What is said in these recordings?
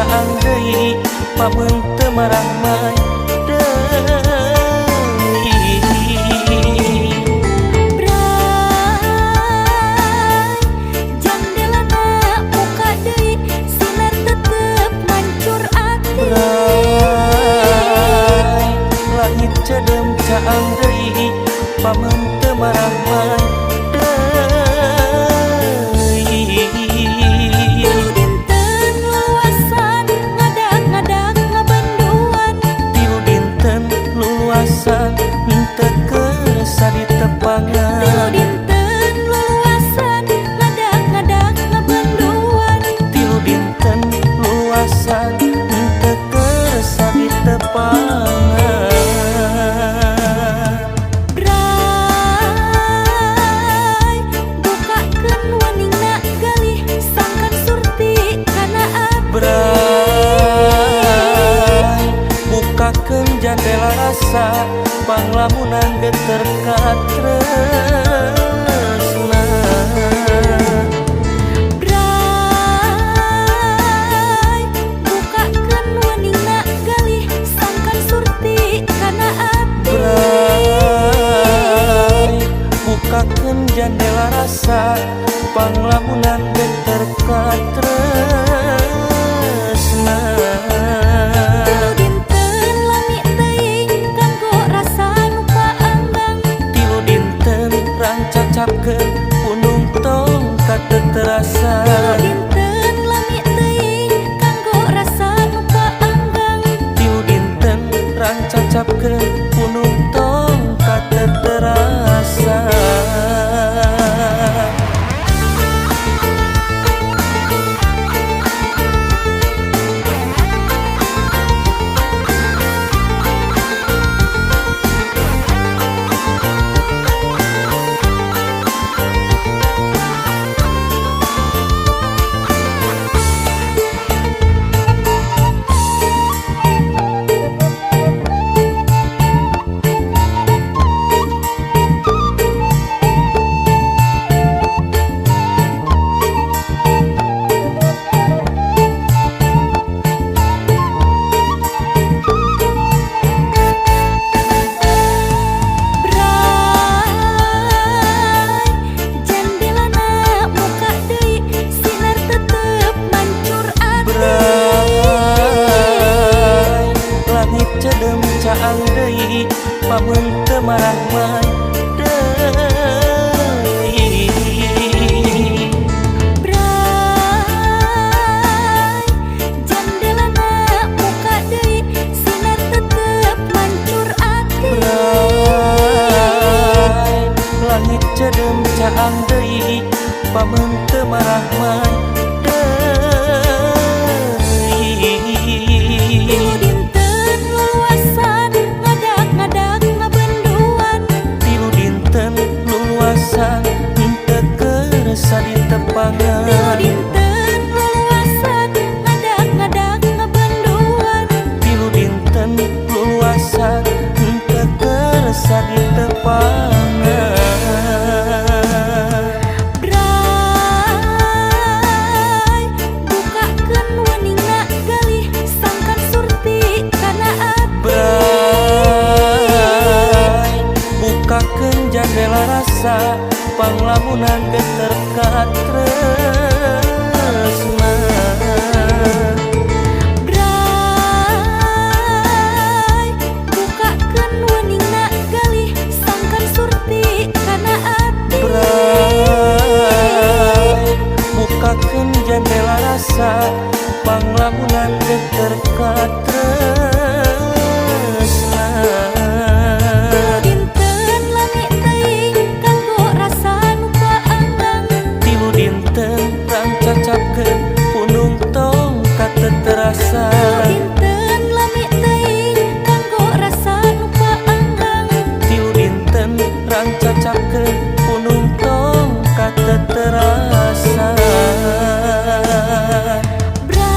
caang deui pamun teu marah mah cedem caang deui pamun teu marah mah tilu dinten luasan ngadak-ngadak ngabanduan tilu dinten luasan henteu kersa ditepangan tilu dinten luasan ngadak-ngadak ngabanduan tilu dinten luasan henteu kersa ditepangan bukakeun jendela rasa panglamunan geter katresna Bray bukakeun waningna galih sangkan surti kana ati Bray bukakeun jendela rasa panglamunan geter katresna capkeun punung tongkat teu terasa tilu dinten lami teuing kanggo rasa nu paanggang tilu dinten rancacapkeun punung tongkat teu terasa cedem caang deui pamun teu marah mah deui Bray jandelana buka deui sinar tetep mancur ati Bray langit cedem caang deui pamun teu marah mah ditepangan tilu dinten luasan ngadak-ngadak ngabanduan tilu dinten luasan henteu kersa ditepangan Bray bukakeun waningna galih sangkan surti kana ati Bray bukakeun jendela rasa panglamunan geter katresna Bray bukakeun waningna galih sangkan surti kana ati Bray bukakeun jendela rasa panglamunan geter katresna capkeun punung tongkat teu terasa dinten lami teuing kanggo rasa nu paanggang tilu dinten rancacapkeun punung tongkat teu terasa Bray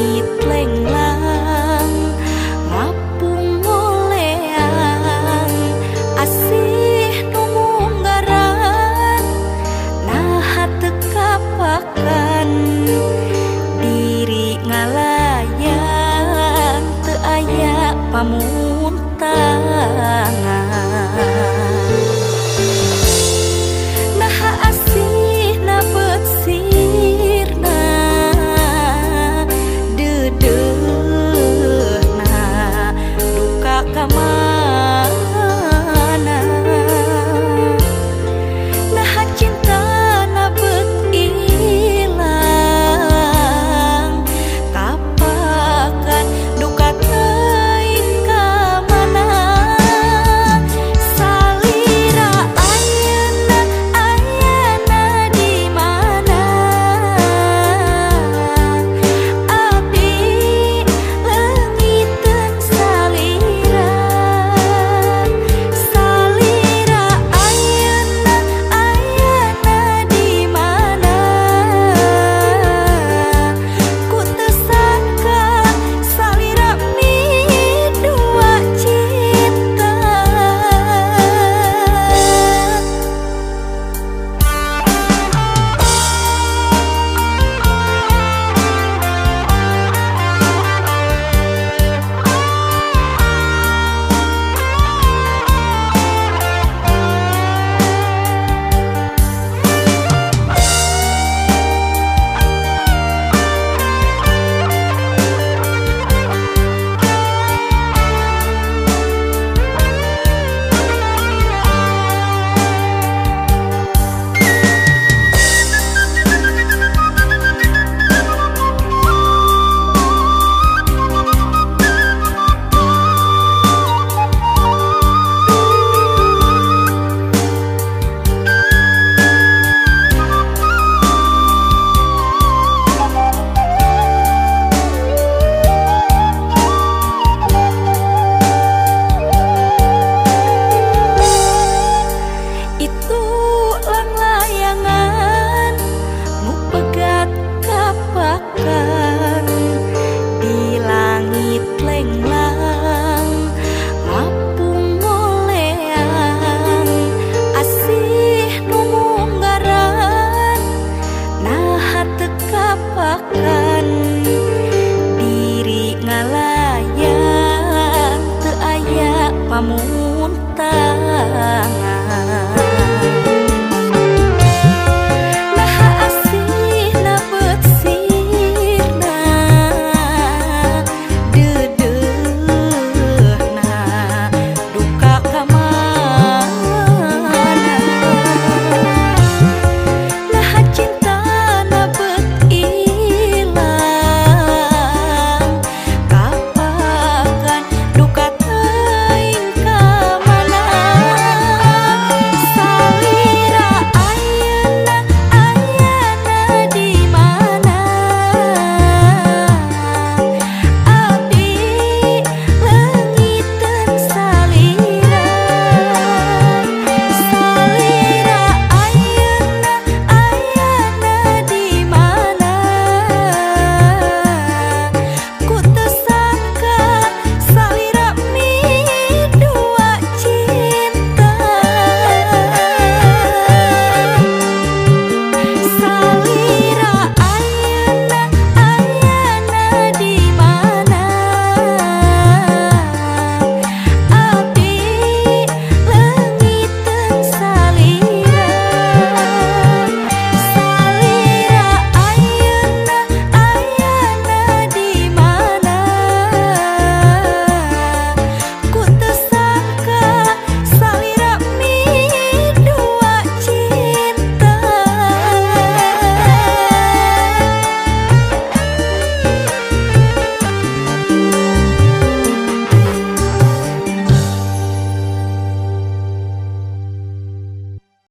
langit lenglang ngapung ngoleang asih nu munggaran nah tekapakan diri ngalayang teu aya pamuntangan